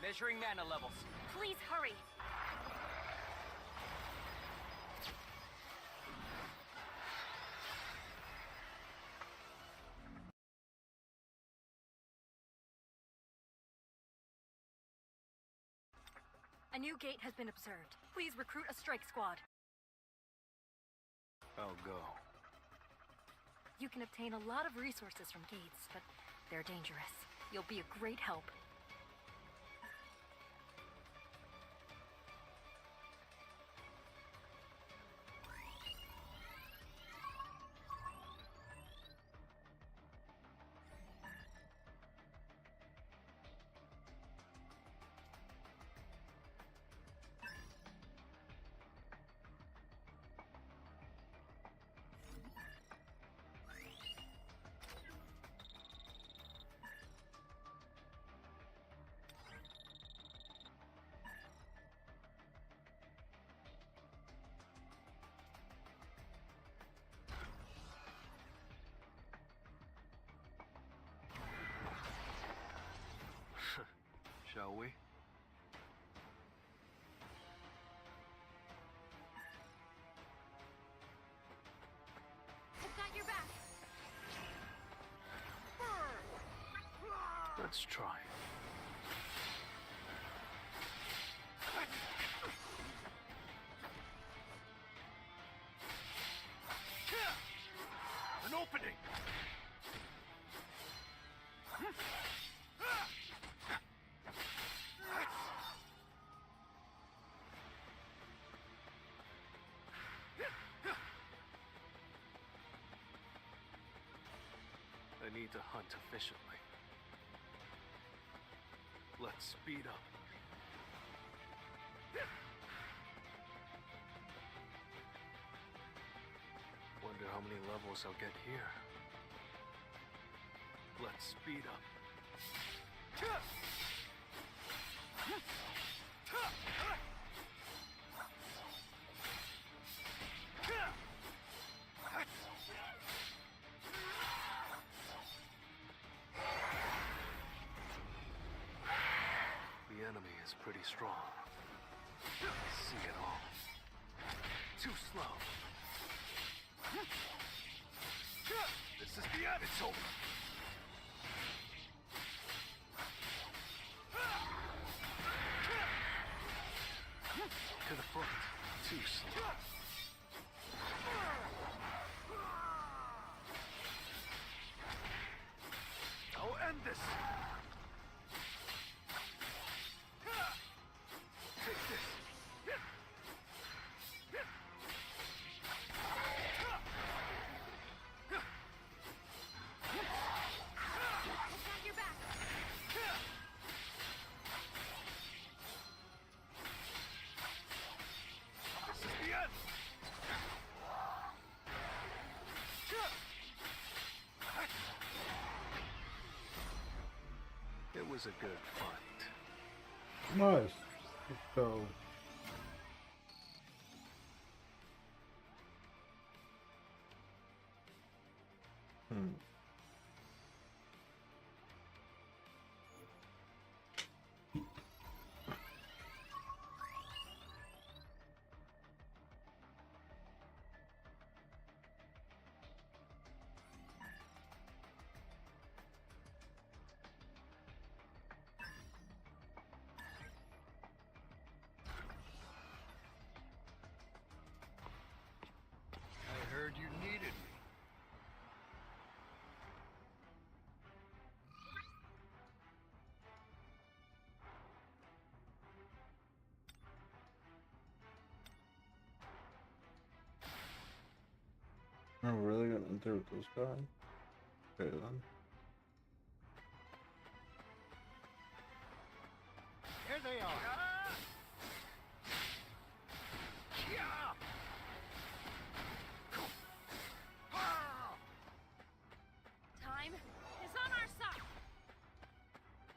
Measuring mana levels. Please hurry. A new gate has been observed. Please recruit a strike squad. I'll go. You can obtain a lot of resources from gates, but they're dangerous. You'll be a great help. Shall we? I've got your back. Let's try. An opening! I need to hunt efficiently. Let's speed up. Wonder how many levels I'll get here. Let's speed up. The enemy is pretty strong. I see it all. Too slow. This is the end. It's over. To the front. Too slow. I'll end this. Take this. I've got your back. This is the end. It was a good fight. Nice. Let's go. I heard you needed me. I'm really gonna enter with this guy. Okay then. Here they are. Time is on our side.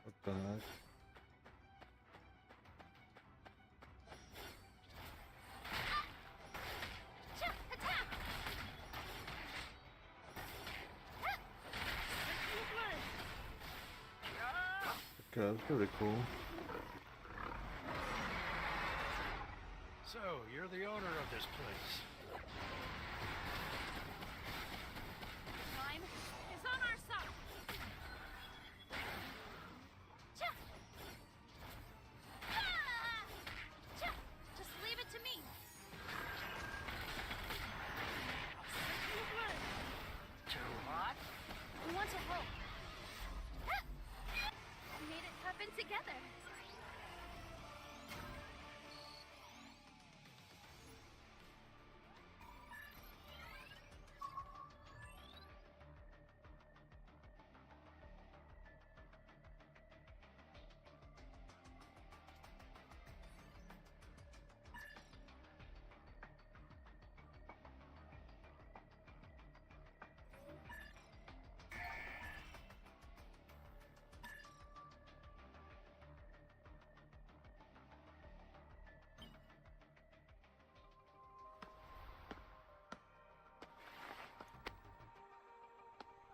What the heck? Attack! Okay, that's pretty cool.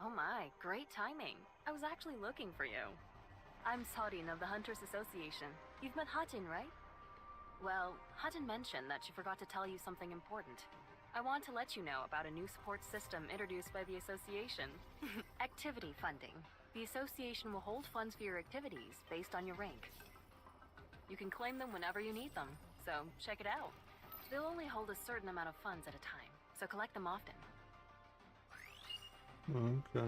Oh my, great timing. I was actually looking for you. I'm Saudin of the Hunters Association. You've met Hatin, right? Well, Hatin mentioned that she forgot to tell you something important. I want to let you know about a new support system introduced by the association. Activity funding. The association will hold funds for your activities based on your rank. You can claim them whenever you need them, so check it out. They'll only hold a certain amount of funds at a time, so collect them often. Okay.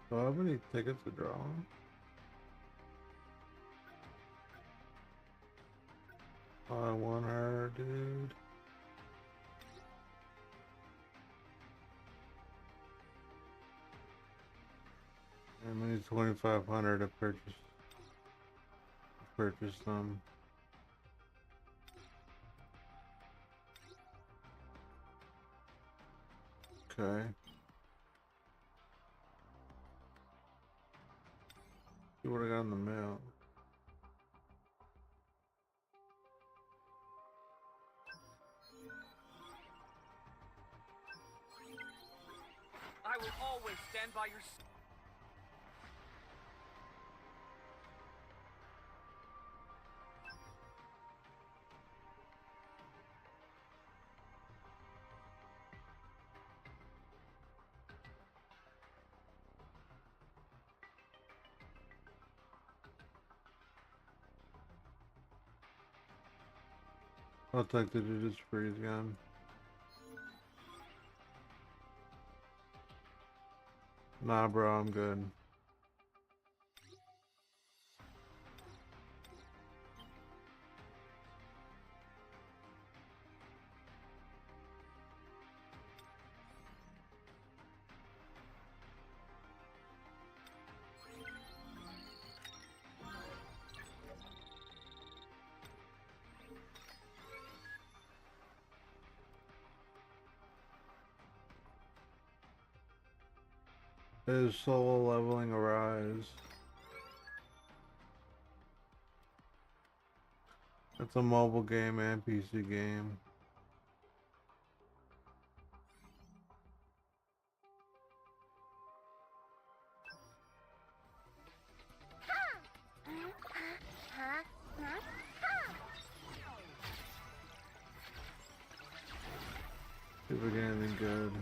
Do I have any tickets to draw? I want her, dude. I need 2,500 to purchase them. Okay. See what I got in the mail. I will always stand by your side. I'll take the Jujutsu Freeze gun. Nah, bro, I'm good. Is solo leveling Arise? It's a mobile game and PC game. See if we get anything good.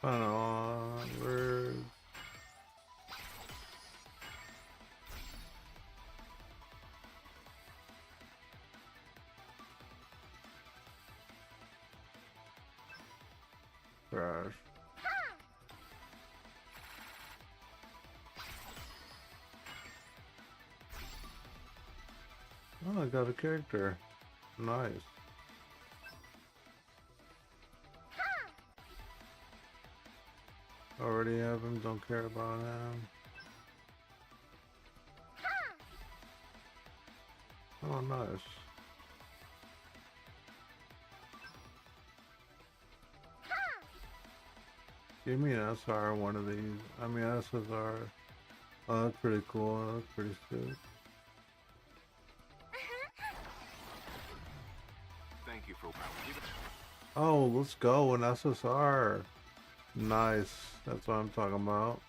Onward. Crash. Oh, I got a character. Nice. Already have him, don't care about him. Oh, nice. Give me an SR, one of these. I mean, SSR. Oh, that's pretty cool. That's pretty sick. Thank you for. Oh, let's go, an SSR. Nice. That's what I'm talking about.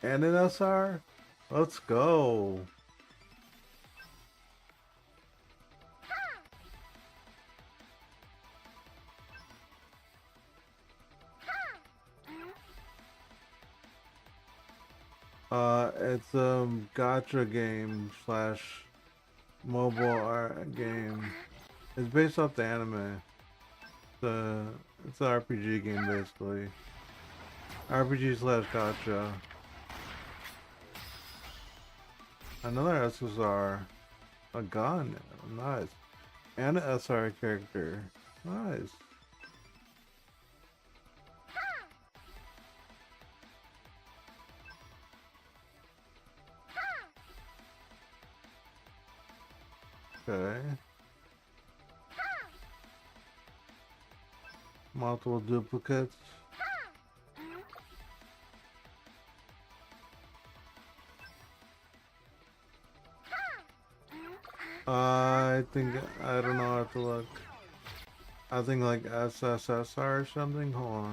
And an SR? Let's go. It's gacha game slash mobile art game. It's based off the anime. It's an RPG game basically. RPG slash gacha. Another SSR. A gun. Nice. And an SR character. Nice. Okay. Multiple duplicates. I think, I don't know how to look. I think like SSSR or something. Hold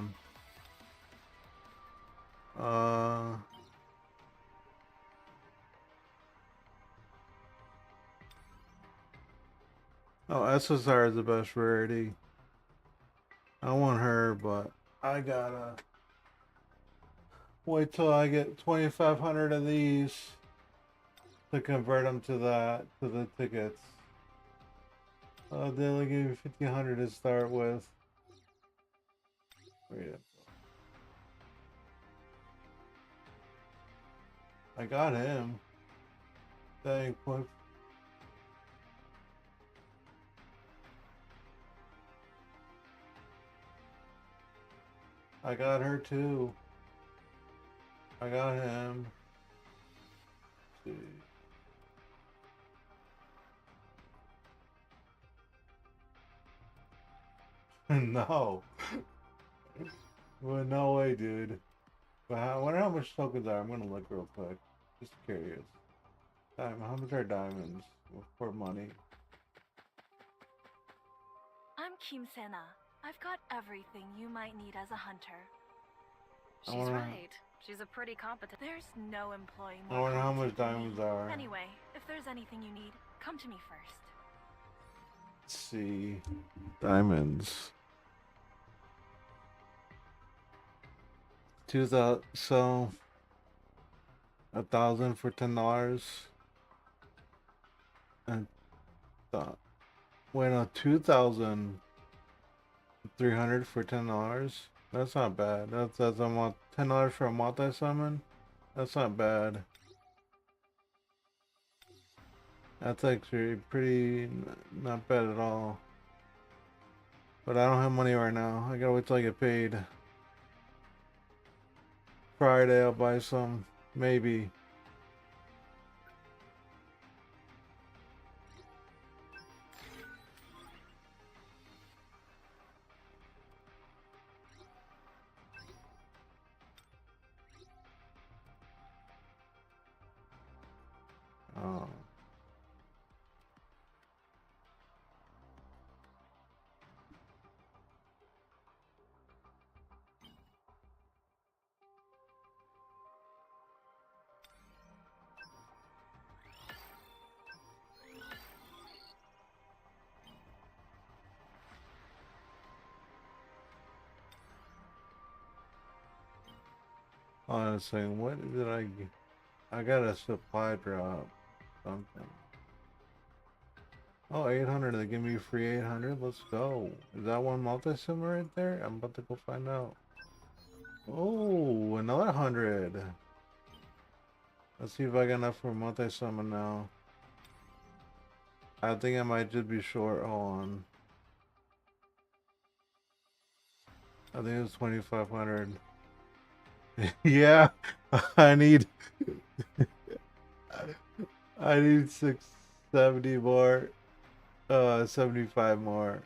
on. Oh, SSR is the best rarity. I want her, but I gotta wait till I get 2,500 of these to convert them to the tickets. They only gave me 1,500 to start with. Wait up. I got him. Dang, what? I got her too. I got him. Let's see. No. Well, no way, dude. But I wonder how much tokens are. I'm gonna look real quick. Just curious. How much are diamonds for money? I'm Kim Sena. I've got everything you might need as a hunter. She's wanna- right. She's a pretty competent. There's no employee I more wonder how competent much than me. diamonds are. Anyway, if there's anything you need, come to me first. Let's see. Diamonds. 2,000. So 1,000 for $10. And wait, no, 2,300 for $10. That's not bad. That's a $10 for a multi summon. That's not bad. That's actually pretty not bad at all. But I don't have money right now. I gotta wait till I get paid. Friday I'll buy some. Maybe. Oh. Honestly, what did I get? I got a supply drop. Something. Oh, 800. They give me free 800. Let's go. Is that one multi-sim right there? I'm about to go find out. Oh, another 100. Let's see if I got enough for multi-summon now. I think I might just be short. Hold on. I think it was 2,500. Yeah, I need I need 670 more. 75 more.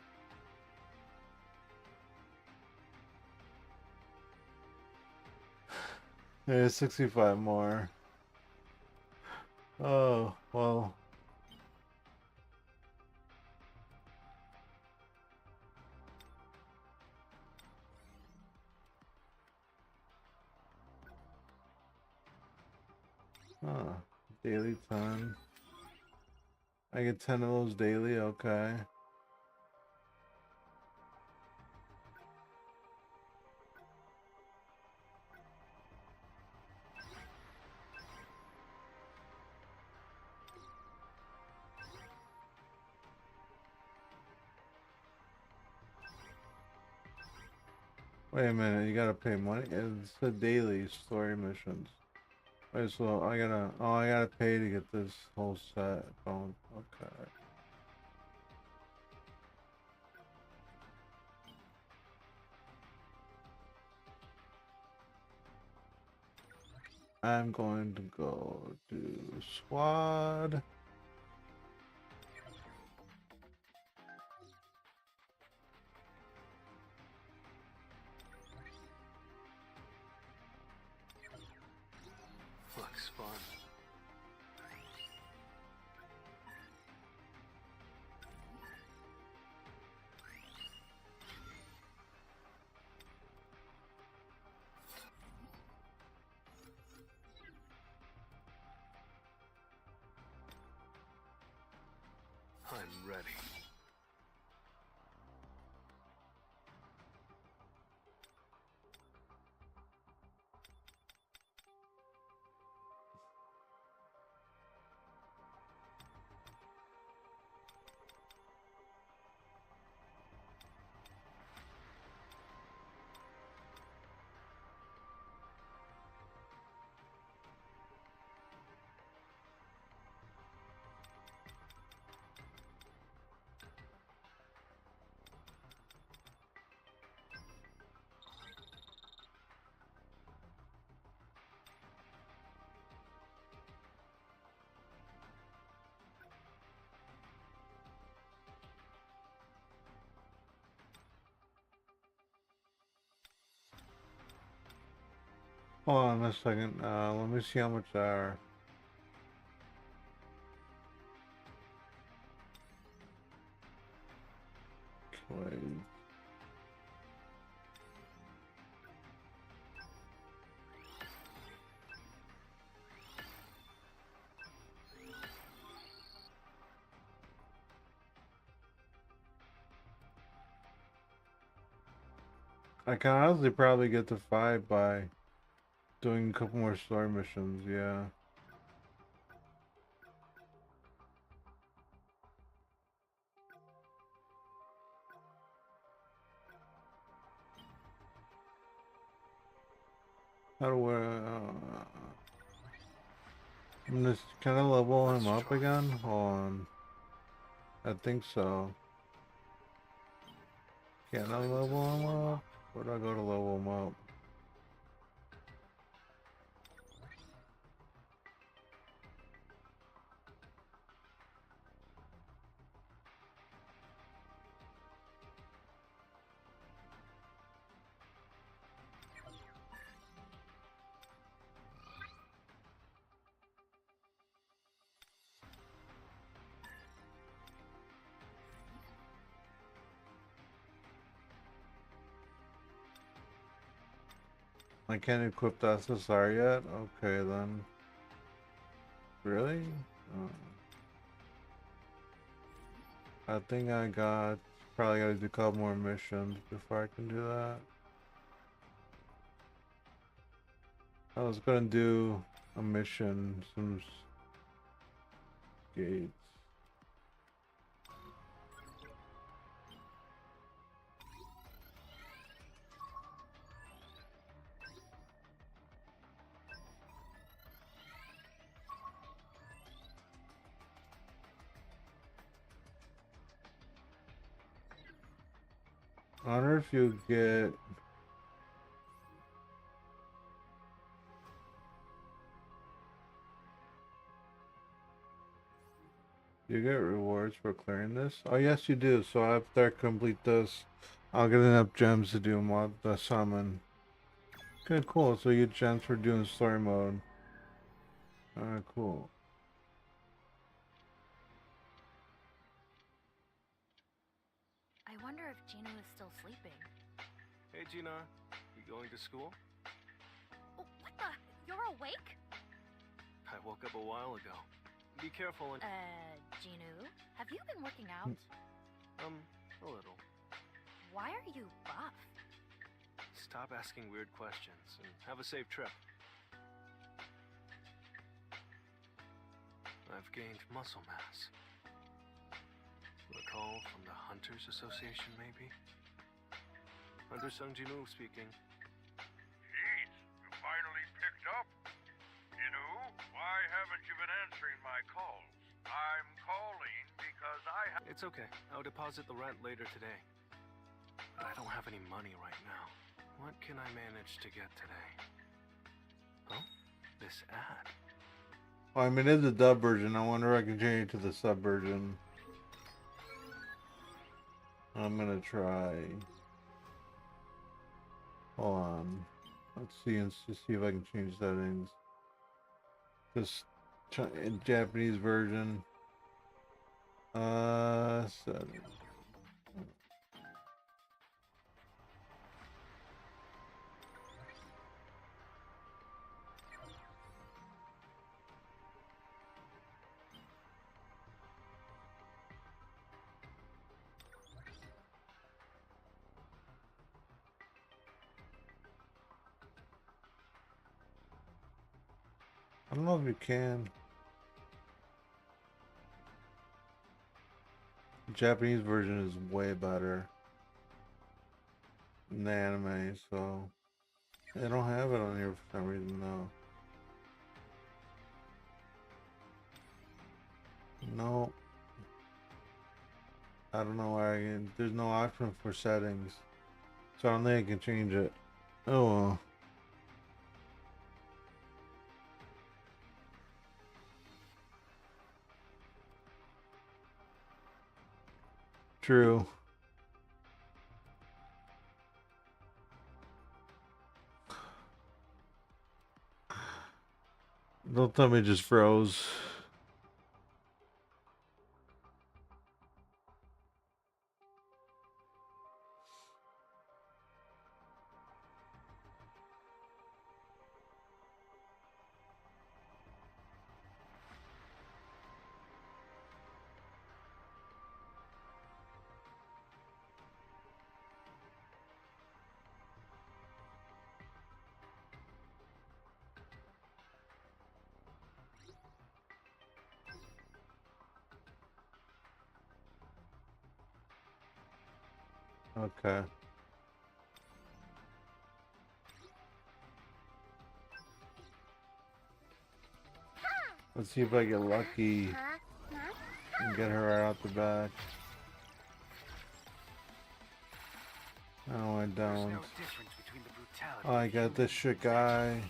Yeah, 65 more. Oh, well. Huh. Daily 10. I get 10 of those daily, okay. Wait a minute, you gotta pay money? It's the daily story missions. Wait, so I gotta pay to get this whole set. Oh, okay. I'm going to go to squad. Looks fun. I'm ready. Hold on a second. Let me see how much they are. Wait. I can honestly probably get to 5 by doing a couple more story missions, yeah. How do I'm just kind of level him up again? Hold on. I think so. Can I level him up? Where do I go to level him up? I can't equip the SSR yet? Okay then. Really? I think I probably gotta do a couple more missions before I can do that. I was gonna do a mission, some gates. I wonder if you get. Do you get rewards for clearing this? Oh, yes, you do. So after I complete this, I'll get enough gems to do the summon. Okay, cool. So you get gems for doing story mode. Alright, cool. I wonder if Gino is still sleeping. Hey, Gina. You going to school? Oh, what the? You're awake? I woke up a while ago. Be careful and... Gino, have you been working out? A little. Why are you buff? Stop asking weird questions and have a safe trip. I've gained muscle mass. A call from the Hunters Association, maybe? Hunter Sung Jinu speaking. Jeez, you finally picked up. You know, why haven't you been answering my calls? I'm calling because I have... It's okay. I'll deposit the rent later today. But I don't have any money right now. What can I manage to get today? Oh, this ad. Oh, I mean, it's a dub version. I wonder if I can change it to the sub version. I'm gonna try. Hold on. Let's see and just see if I can change settings. Just in Japanese version. Settings. I don't know if you can. The Japanese version is way better than the anime, so they don't have it on here for some reason though. No. I don't know why there's no option for settings. So I don't think I can change it. Oh well. True. Don't tell me it just froze. Okay. Let's see if I get lucky and get her right out the back. No, I There's don't. no difference between the brutality Oh, I got this shit guy.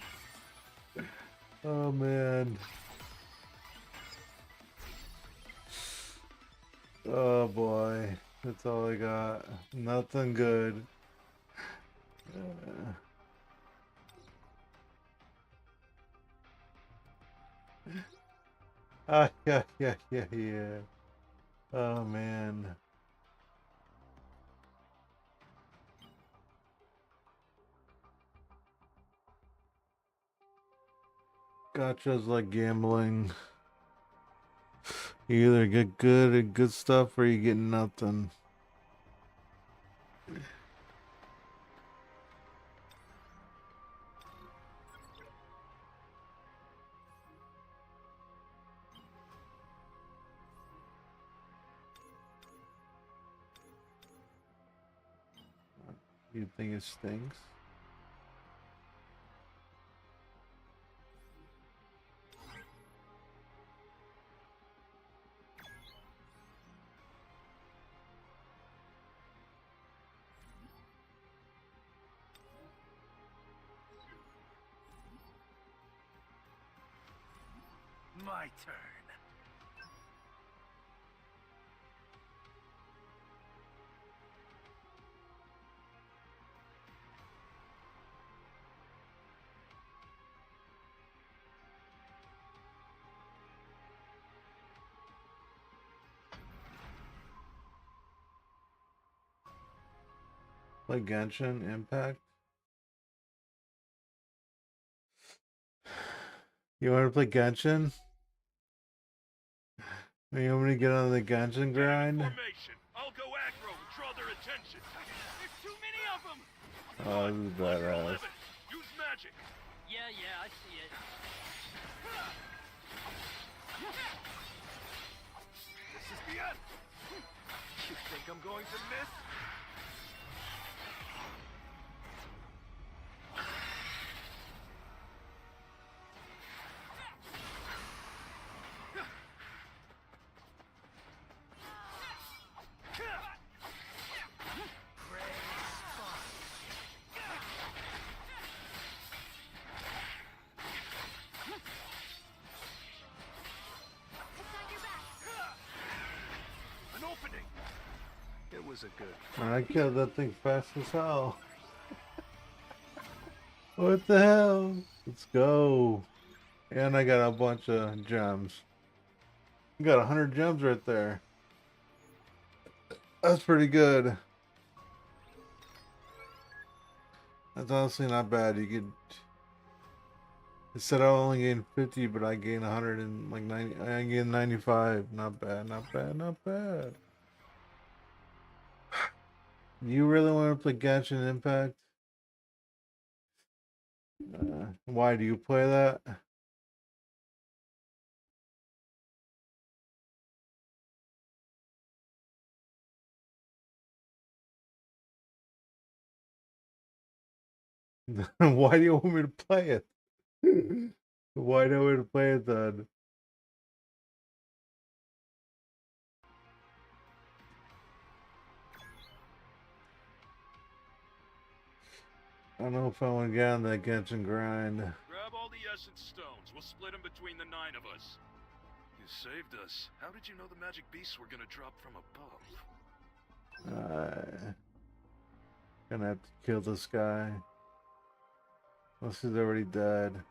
Oh man. Oh boy. That's all I got. Nothing good. Yeah. Oh man. Gotcha's like gambling. You either get good stuff or you get nothing. You think it stinks? My turn. Play Genshin Impact. You want to play Genshin? You want me to get on the Genshin grind? Formation. I'll go aggro and draw their attention. There's too many of them! Oh, this is badass. Use magic. Yeah, I see it. This is the end. You think I'm going to miss? An opening. It was a good. I killed that thing fast as hell. What the hell? Let's go. And I got a bunch of gems. I got 100 gems right there. That's pretty good. That's honestly not bad. You could. It said I only gained 50, but I gained 100 and like 90. I gained 95. Not bad. Not bad. Not bad. You really want to play Genshin Impact? Why do you play that? Why do you want me to play it? Why do you want me to play it then? I don't know if I want to get on that Genshin grind. Grab all the essence stones. We'll split them between the 9 of us. You saved us. How did you know the magic beasts were gonna drop from above? Gonna have to kill this guy. Unless he's already dead.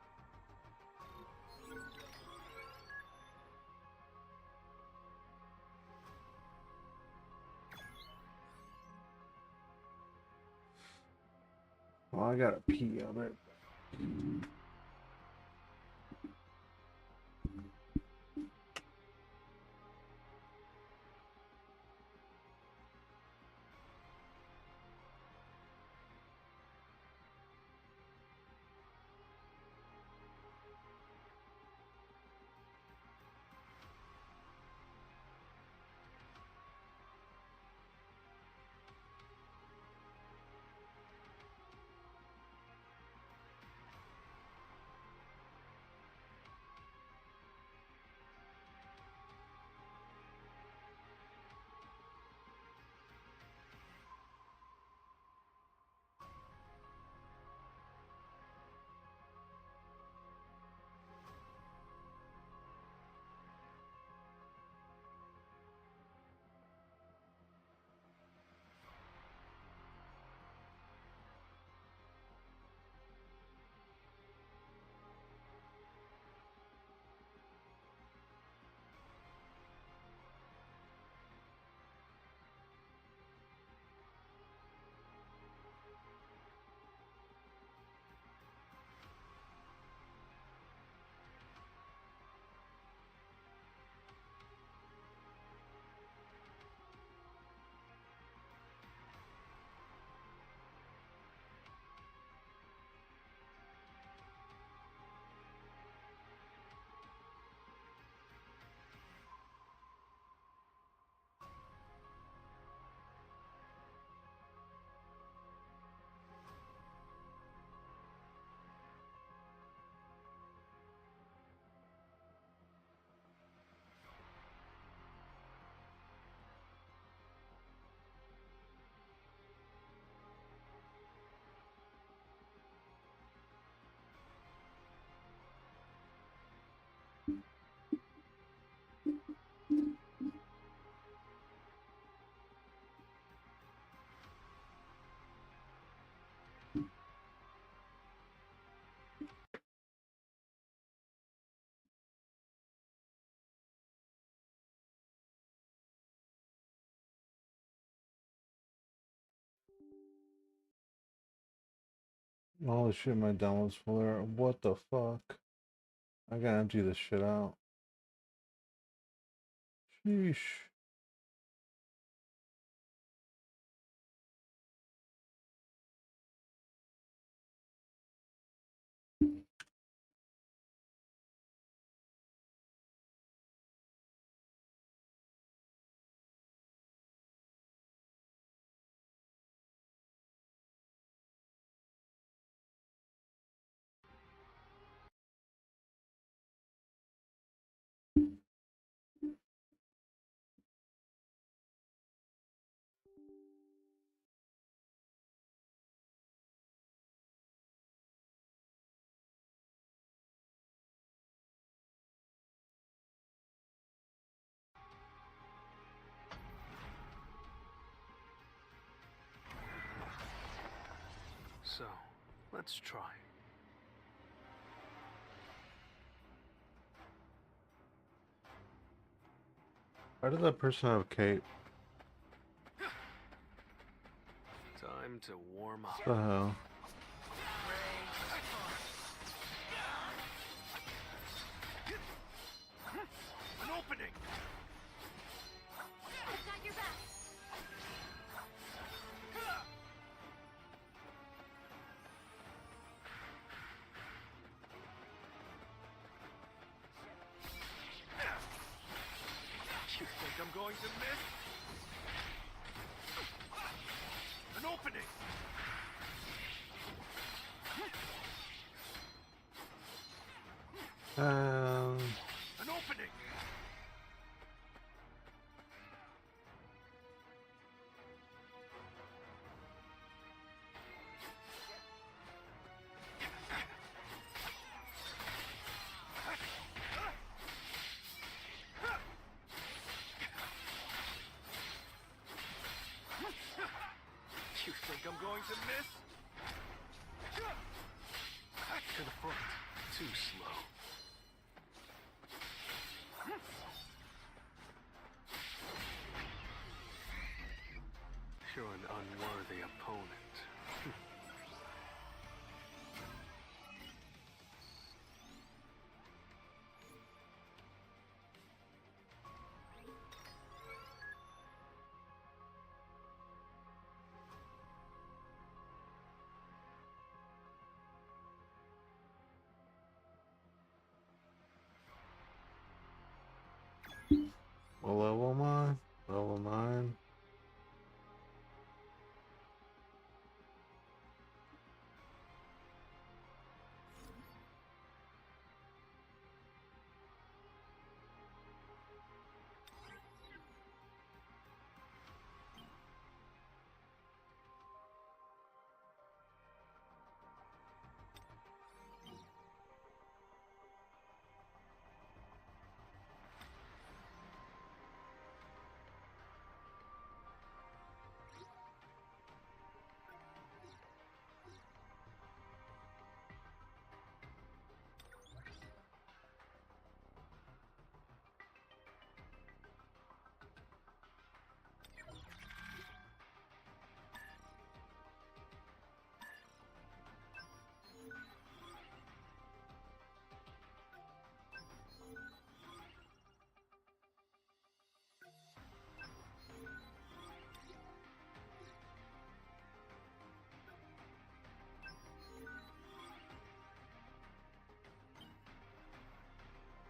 Well, I gotta pee on it. Holy shit, my download's full there. What the fuck? I gotta empty this shit out. Sheesh. So, let's try. Why did that person have a cape? Time to warm up. What the hell? An opening! I've got your back. You think I'm going to miss? An opening! An opening! You think I'm going to miss? To the front. Too slow. You're an unworthy opponent. What level am I? Level 9.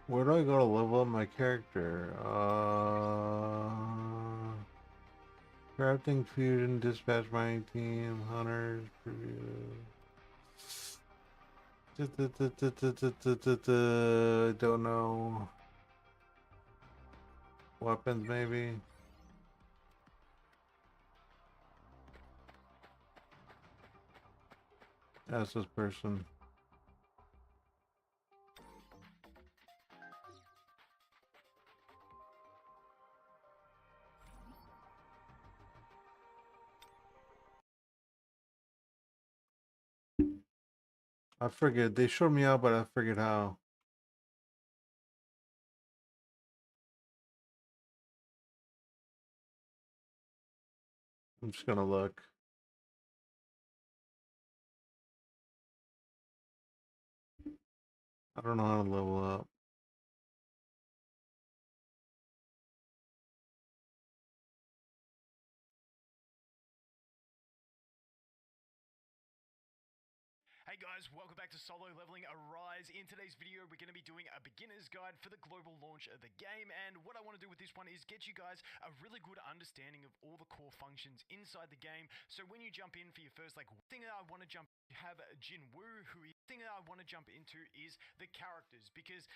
Where do I go to level up my character? Crafting fusion, dispatch mining team, hunters, preview. I don't know. Weapons, maybe. That's this person. I forget. They showed me out, but I forget how. I'm just gonna look. I don't know how to level up. Hey guys, welcome back to Solo Leveling Arise. In today's video, we're going to be doing a beginner's guide for the global launch of the game, and what I want to do with this one is get you guys a really good understanding of all the core functions inside the game, so when you jump in for your first thing that I want to jump have Jinwoo, thing that I want to jump into is the characters, because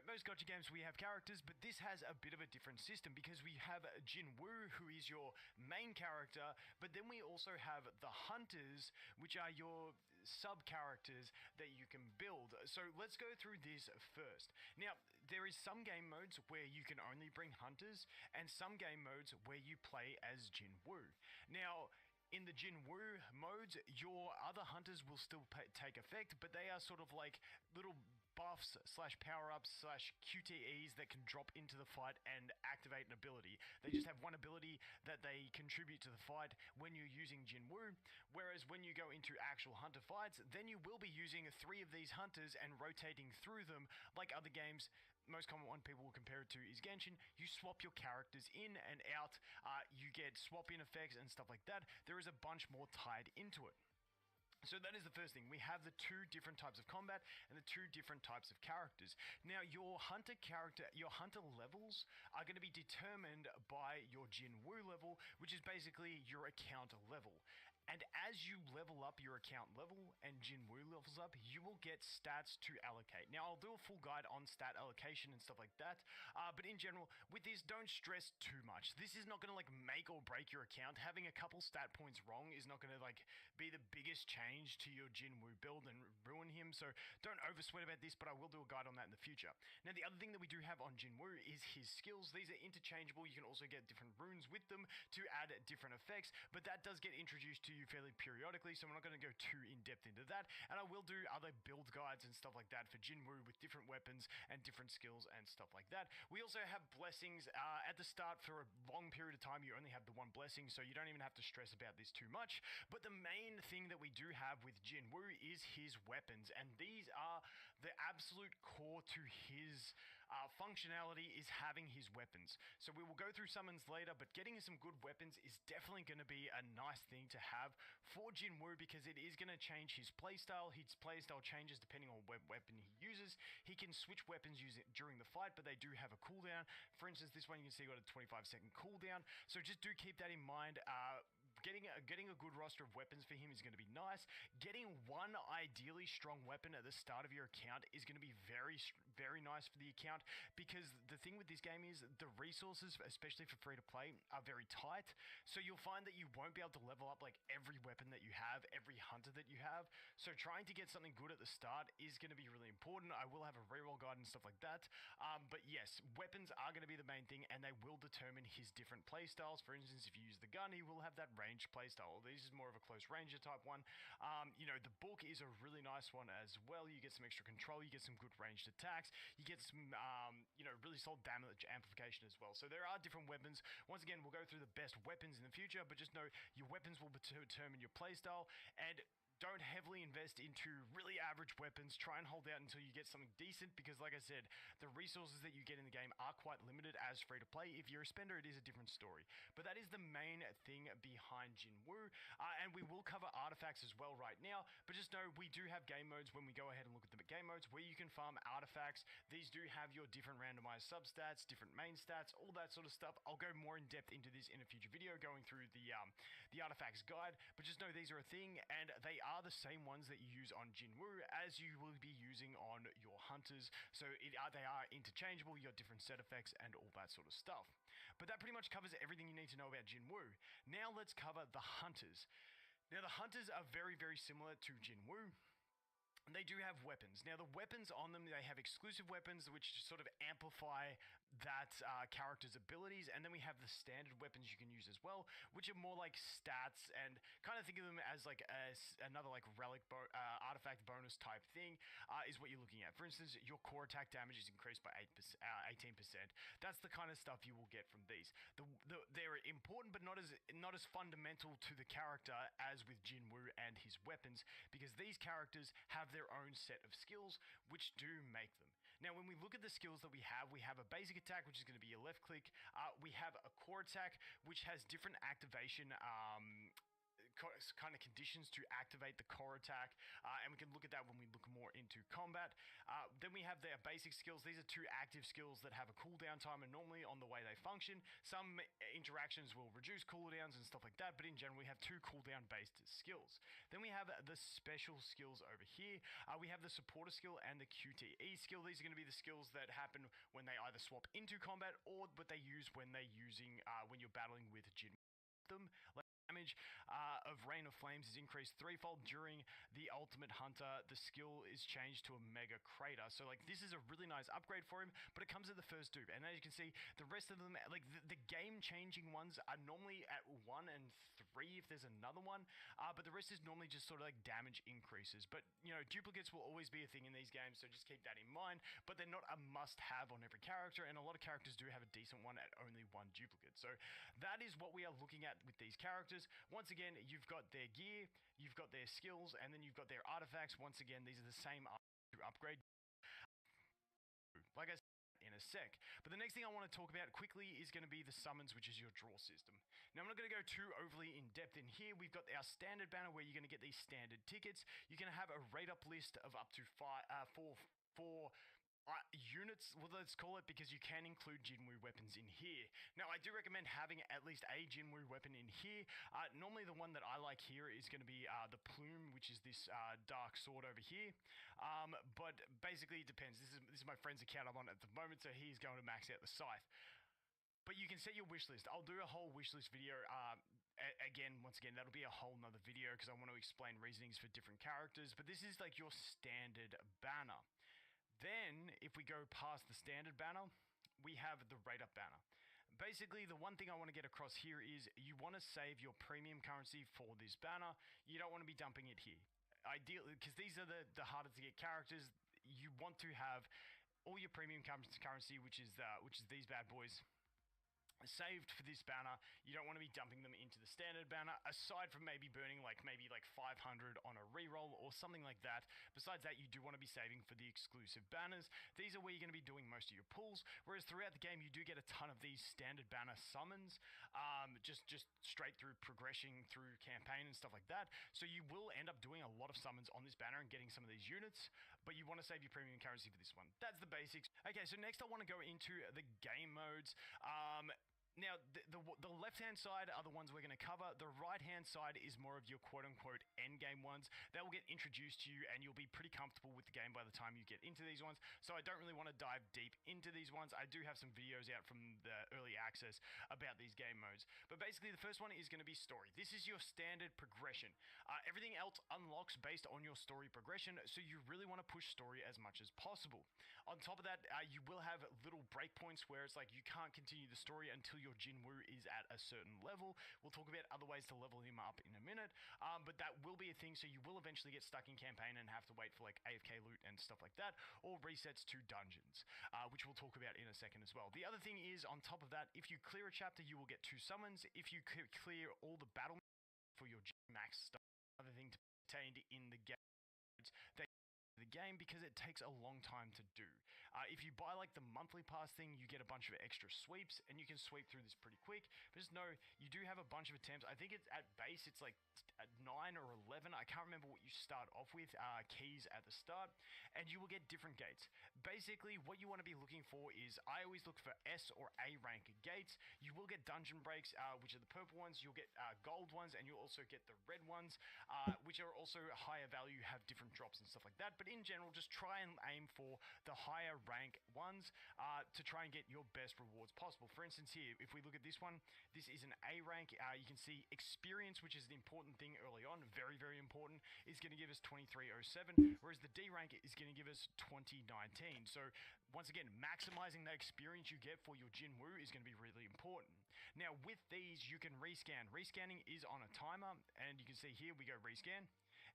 most gacha games we have characters, but this has a bit of a different system because we have Jinwoo, who is your main character, but then we also have the hunters, which are your sub characters that you can build. So let's go through this first. Now, there is some game modes where you can only bring hunters, and some game modes where you play as Jinwoo. Now, in the Jinwoo modes, your other hunters will still take effect, but they are sort of like little buffs slash power-ups slash QTEs that can drop into the fight and activate an ability. They just have one ability that they contribute to the fight when you're using Jinwoo, whereas when you go into actual hunter fights, then you will be using 3 of these hunters and rotating through them like other games. Most common one people will compare it to is Genshin. You swap your characters in and out, you get swap-in effects and stuff like that. There is a bunch more tied into it. So that is the first thing. We have the 2 different types of combat and the 2 different types of characters. Now, your hunter levels are going to be determined by your Jinwoo level, which is basically your account level. And as you level up your account level and Jinwoo levels up, you will get stats to allocate. Now, I'll do a full guide on stat allocation and stuff like that. But in general, with this, don't stress too much. This is not going to make or break your account. Having a couple stat points wrong is not going to be the biggest change to your Jinwoo build and ruin him. So don't oversweat about this, but I will do a guide on that in the future. Now, the other thing that we do have on Jinwoo is his skills. These are interchangeable. You can also get different runes with them to add different effects, but that does get introduced to you fairly periodically, so we're not going to go too in-depth into that. And I will do other build guides and stuff like that for Jinwoo with different weapons and different skills and stuff like that. We also have blessings at the start. For a long period of time, you only have the one blessing, so you don't even have to stress about this too much. But the main thing that we do have with Jinwoo is his weapons, and these are the absolute core to his functionality is having his weapons. So we will go through summons later, but getting some good weapons is definitely going to be a nice thing to have for Jinwoo, because it is going to change his playstyle. His playstyle changes depending on what weapon he uses. He can switch weapons during the fight, but they do have a cooldown. For instance, this one you can see got a 25-second cooldown, so just do keep that in mind. Getting a good roster of weapons for him is going to be nice. Getting one ideally strong weapon at the start of your account is going to be very, very nice for the account, because the thing with this game is the resources, especially for free-to-play, are very tight. So you'll find that you won't be able to level up every weapon that you have, every hunter that you have. So trying to get something good at the start is going to be really important. I will have a reroll guide and stuff like that. But yes, weapons are going to be the main thing, and they will determine his different playstyles. For instance, if you use the gun, he will have that range playstyle. This is more of a close ranger type one. The book is a really nice one as well. You get some extra control, you get some good ranged attacks, you get some really solid damage amplification as well. So there are different weapons. Once again, we'll go through the best weapons in the future, but just know your weapons will determine your playstyle, and don't heavily invest into really average weapons. Try and hold out until you get something decent, because like I said, the resources that you get in the game are quite limited as free to play. If you're a spender, it is a different story. But that is the main thing behind Jinwoo. And we will cover artifacts as well right now, but just know we do have game modes when we go ahead and look at the game modes where you can farm artifacts. These do have your different randomized substats, different main stats, all that sort of stuff. I'll go more in depth into this in a future video going through the artifacts guide, but just know these are a thing, and they are the same ones that you use on Jinwoo as you will be using on your hunters. So they are interchangeable. You got different set effects and all that sort of stuff. But that pretty much covers everything you need to know about Jinwoo. Now let's cover the hunters. Now the hunters are very, very similar to Jinwoo. They do have weapons. Now, the weapons on them, they have exclusive weapons which sort of amplify that character's abilities, and then we have the standard weapons you can use as well, which are more like stats, and kind of think of them as another relic artifact bonus type thing is what you're looking at. For instance, your core attack damage is increased by 18%. That's the kind of stuff you will get from these. They're important, but not as fundamental to the character as with Jinwoo and his weapons, because these characters have their own set of skills, which do make them. Now, when we look at the skills that we have a basic attack, which is going to be a left click. We have a core attack, which has different activation kind of conditions to activate the core attack, and we can look at that when we look more into combat. Then we have their basic skills. These are 2 active skills that have a cooldown timer normally on the way they function. Some interactions will reduce cooldowns and stuff like that, but in general we have 2 cooldown based skills. Then we have the special skills over here. We have the supporter skill and the QTE skill. These are going to be the skills that happen when they either swap into combat or what they use when they're using when you're battling with Jin them. Damage of Rain of Flames is increased 3-fold during the Ultimate Hunter. The skill is changed to a Mega Crater. So, like, this is a really nice upgrade for him, but it comes at the first dupe. And as you can see, the rest of them, like, the game-changing ones are normally at 1 and 3 if there's another one, but the rest is normally just sort of like damage increases. But, you know, duplicates will always be a thing in these games, so just keep that in mind. But they're not a must-have on every character, and a lot of characters do have a decent one at only 1 duplicate. So that is what we are looking at with these characters. Once again, you've got their gear, you've got their skills, and then you've got their artifacts. Once again, these are the same to upgrade. Like I said, in a sec. But the next thing I want to talk about quickly is going to be the summons, which is your draw system. Now, I'm not going to go too overly in depth in here. We've got our standard banner where you're going to get these standard tickets. You're going to have a rate up list of up to 4 units, well, let's call it, because you can include Jinwoo weapons in here. Now, I do recommend having at least a Jinwoo weapon in here. Normally, the one that I like here is going to be the Plume, which is this dark sword over here. But basically, it depends. This is my friend's account I'm on at the moment, so he's going to max out the scythe. But you can set your wish list. I'll do a whole wish list video. Once again, that'll be a whole nother video because I want to explain reasonings for different characters. But this is like your standard banner. Then, if we go past the standard banner, we have the rate up banner. Basically, the one thing I want to get across here is you want to save your premium currency for this banner. You don't want to be dumping it here. Ideally, because these are the harder to get characters, you want to have all your premium currency, which is these bad boys, saved for this banner. You don't want to be dumping them into the standard banner, aside from maybe burning maybe 500 on a reroll or something like that. Besides that, you do want to be saving for the exclusive banners. These are where you're going to be doing most of your pulls, whereas throughout the game you do get a ton of these standard banner summons, just straight through progressing through campaign and stuff like that. So you will end up doing a lot of summons on this banner and getting some of these units, but you want to save your premium currency for this one. That's the basics. Okay, so next I want to go into the game modes. Now, the left-hand side are the ones we're going to cover. The right-hand side is more of your quote-unquote endgame ones. They will get introduced to you, and you'll be pretty comfortable with the game by the time you get into these ones. So I don't really want to dive deep into these ones. I do have some videos out from the early access about these game modes. But basically, the first one is going to be story. This is your standard progression. Everything else unlocks based on your story progression, so you really want to push story as much as possible. On top of that, you will have little breakpoints where it's like you can't continue the story until your Jinwoo is at a certain level. We'll talk about other ways to level him up in a minute, but that will be a thing, so you will eventually get stuck in campaign and have to wait for like AFK loot and stuff like that, or resets to dungeons, which we'll talk about in a second as well. The other thing is, on top of that, if you clear a chapter, you will get 2 summons. If you clear all the battle for your max stuff, another thing to be obtained in the game, because it takes a long time to do. If you buy like the monthly pass thing, you get a bunch of extra sweeps, and you can sweep through this pretty quick. But just know, you do have a bunch of attempts. I think it's at base, it's like at 9 or 11. I can't remember what you start off with, keys at the start, and you will get different gates. Basically, what you want to be looking for is, I always look for S or A rank gates. You will get dungeon breaks, which are the purple ones. You'll get gold ones, and you'll also get the red ones, which are also higher value, have different drops and stuff like that. But in general, just try and aim for the higher rank ones to try and get your best rewards possible. For instance, here, if we look at this one, this is an A rank. You can see experience, which is the important thing early on, very, very important, is going to give us 2307, whereas the D rank is going to give us 2019. So once again, maximizing the experience you get for your Jinwoo is going to be really important. Now, with these, you can rescan. Rescanning is on a timer, and you can see here we go rescan,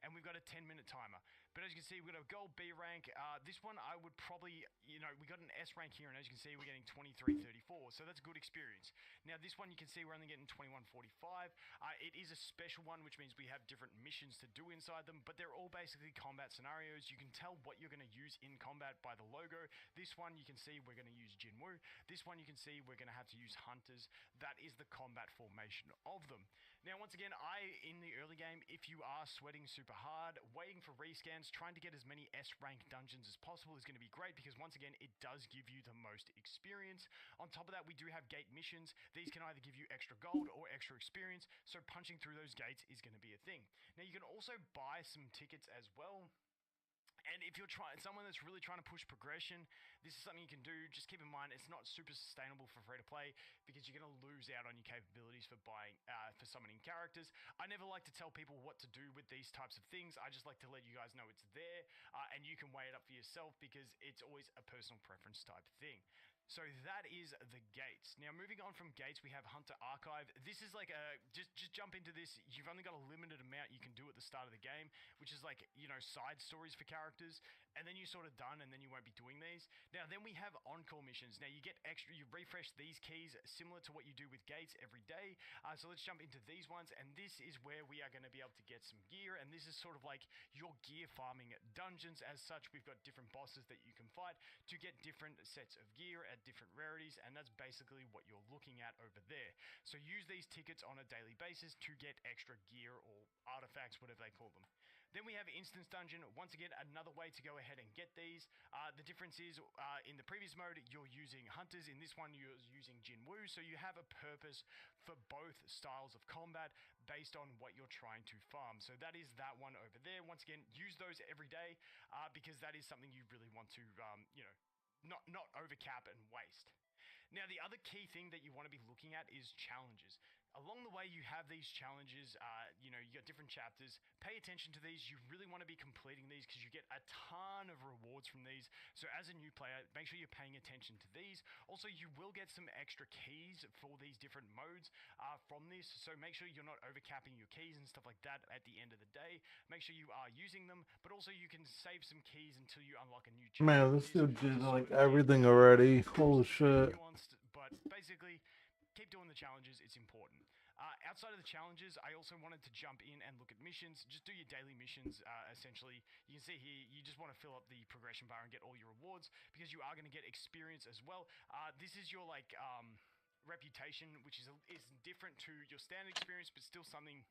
and we've got a 10-minute timer. But as you can see, we've got a gold B rank. This one I would probably, you know, we got an S rank here, and as you can see, we're getting 2334, so that's good experience. Now this one you can see we're only getting 2145. It is a special one, which means we have different missions to do inside them, but they're all basically combat scenarios. You can tell what you're going to use in combat by the logo. This one you can see we're going to use Jinwoo. This one you can see we're going to have to use Hunters. That is the combat formation of them. Now once again, in the early game, if you are sweating super hard, waiting for rescans, trying to get as many S rank dungeons as possible is going to be great, because once again, it does give you the most experience. On top of that, we do have gate missions. These can either give you extra gold or extra experience, so punching through those gates is going to be a thing. Now you can also buy some tickets as well. And if you're someone that's really trying to push progression, this is something you can do. Just keep in mind, it's not super sustainable for free to play, because you're going to lose out on your capabilities for buying, for summoning characters. I never like to tell people what to do with these types of things. I just like to let you guys know it's there, and you can weigh it up for yourself, because it's always a personal preference type thing. So that is the gates. Now moving on from gates, we have Hunter Archive. This is like just jump into this. You've only got a limited amount you can do at the start of the game, which is like, you know, side stories for characters, and then you're sort of done, and then you won't be doing these. Now then we have encore missions. Now you get extra, you refresh these keys similar to what you do with gates every day. So let's jump into these ones, and this is where we are going to be able to get some gear, and this is sort of like your gear farming dungeons. As such, we've got different bosses that you can fight to get different sets of gear at different rarities, and that's basically what you're looking at over there. So use these tickets on a daily basis to get extra gear or artifacts, whatever they call them. Then we have Instance Dungeon. Once again, another way to go ahead and get these. The difference is, in the previous mode, you're using Hunters. In this one, you're using Jinwoo. So you have a purpose for both styles of combat based on what you're trying to farm. So that is that one over there. Once again, use those every day, because that is something you really want to, you know, not overcap and waste. Now, the other key thing that you want to be looking at is challenges. Along the way, you have these challenges, you know, you got different chapters. Pay attention to these. You really want to be completing these, because you get a ton of rewards from these. So as a new player, make sure you're paying attention to these. Also, you will get some extra keys for these different modes from this. So make sure you're not overcapping your keys and stuff like that at the end of the day. Make sure you are using them, but also you can save some keys until you unlock a new chapter. Man, this dude did like everything already. Holy shit. Nuanced, but basically, keep doing the challenges. It's important. Outside of the challenges, I also wanted to jump in and look at missions. Just do your daily missions, essentially. You can see here, you just want to fill up the progression bar and get all your rewards, because you are going to get experience as well. This is your, like, reputation, which is different to your standard experience, but still something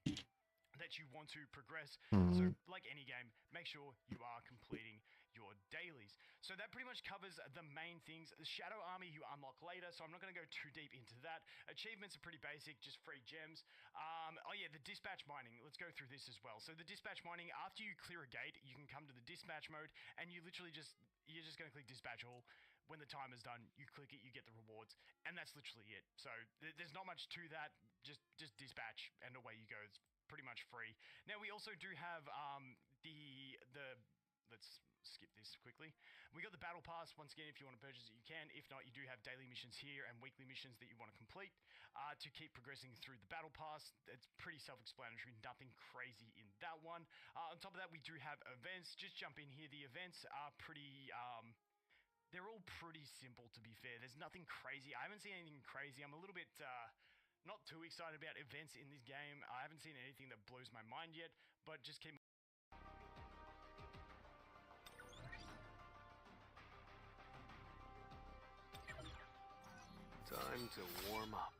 that you want to progress. So like any game, make sure you are completing your dailies. So that pretty much covers the main things. The Shadow Army you unlock later, so I'm not going to go too deep into that. Achievements are pretty basic, just free gems. Oh yeah, the dispatch mining. Let's go through this as well. So the dispatch mining, after you clear a gate, you can come to the dispatch mode, and you literally you're just going to click dispatch all. When the time is done, you click it, you get the rewards, and that's literally it. So there's not much to that. Just dispatch, and away you go. It's pretty much free. Now we also do have let's skip this quickly. We got the battle pass. Once again, if you want to purchase it, you can. If not, you do have daily missions here and weekly missions that you want to complete to keep progressing through the battle pass. It's pretty self-explanatory, nothing crazy in that one. On top of that, we do have events. Just jump in here. The events are pretty they're all pretty simple, to be fair. There's nothing crazy. I haven't seen anything crazy. I'm a little bit not too excited about events in this game. I haven't seen anything that blows my mind yet, but just keep... Time to warm up.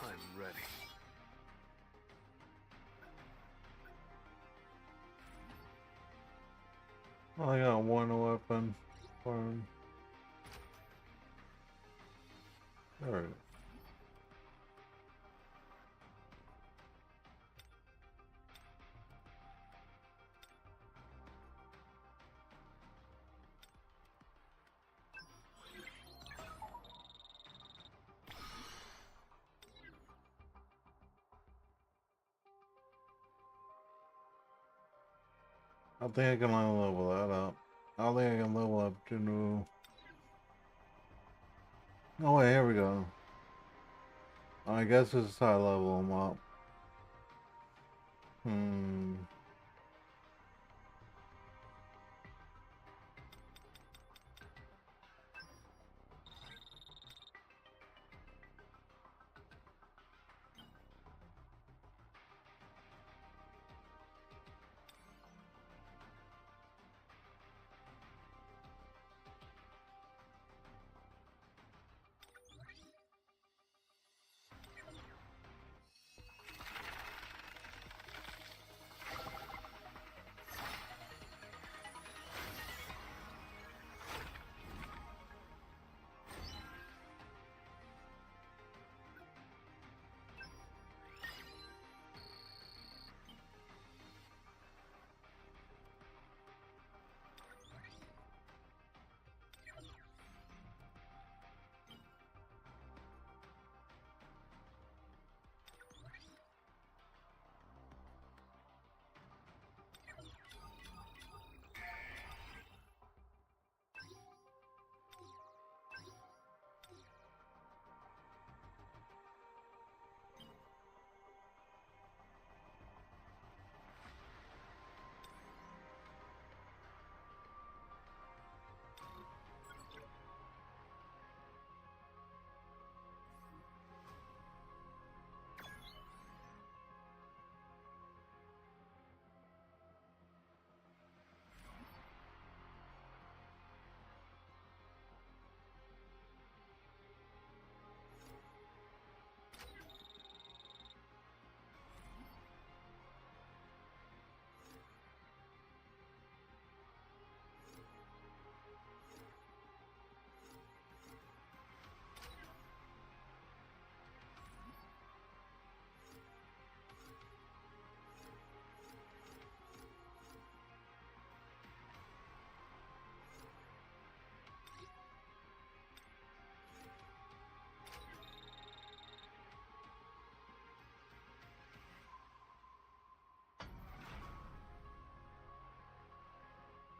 I'm ready. I got one weapon for him. Alright. I think I can only level that up. I don't think I can level up to new. Oh wait, here we go. I guess this is how I level them up. Hmm.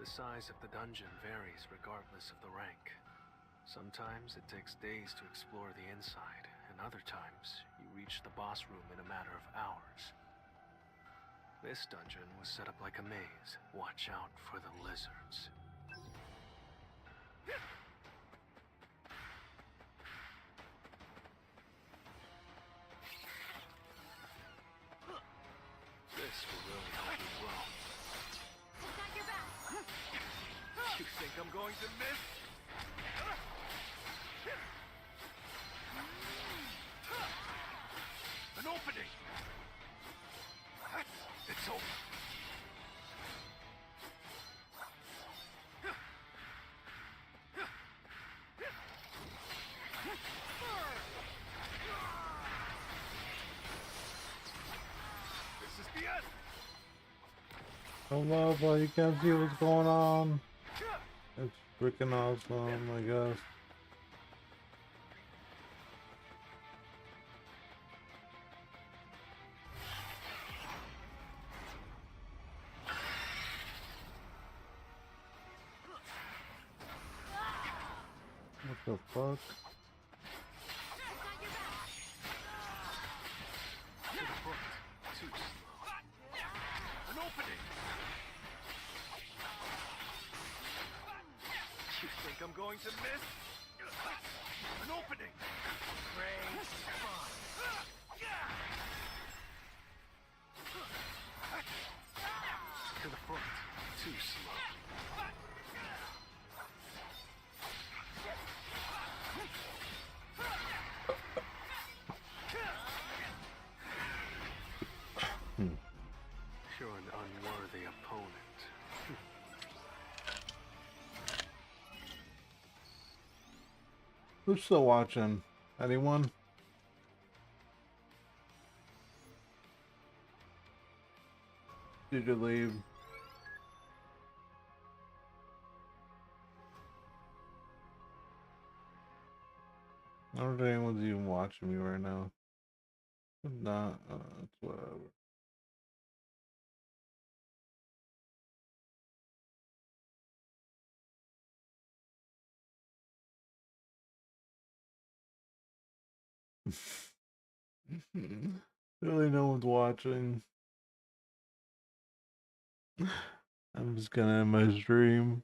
The size of the dungeon varies regardless of the rank. Sometimes it takes days to explore the inside, and other times you reach the boss room in a matter of hours. This dungeon was set up like a maze. Watch out for the lizards. This will really help you grow. You think I'm going to miss? An opening! It's over. This is the end! Hold up, but you can't see what's going on. It's freaking awesome, I guess. What the fuck? To the front. Too slow. An opening! You think I'm going to miss? An opening! Great spot. To the front. Too slow. You're an unworthy opponent. Who's still watching? Anyone? Did you leave? I don't think anyone's even watching me right now. If not, it's whatever. Really, no one's watching. I'm just gonna end my stream.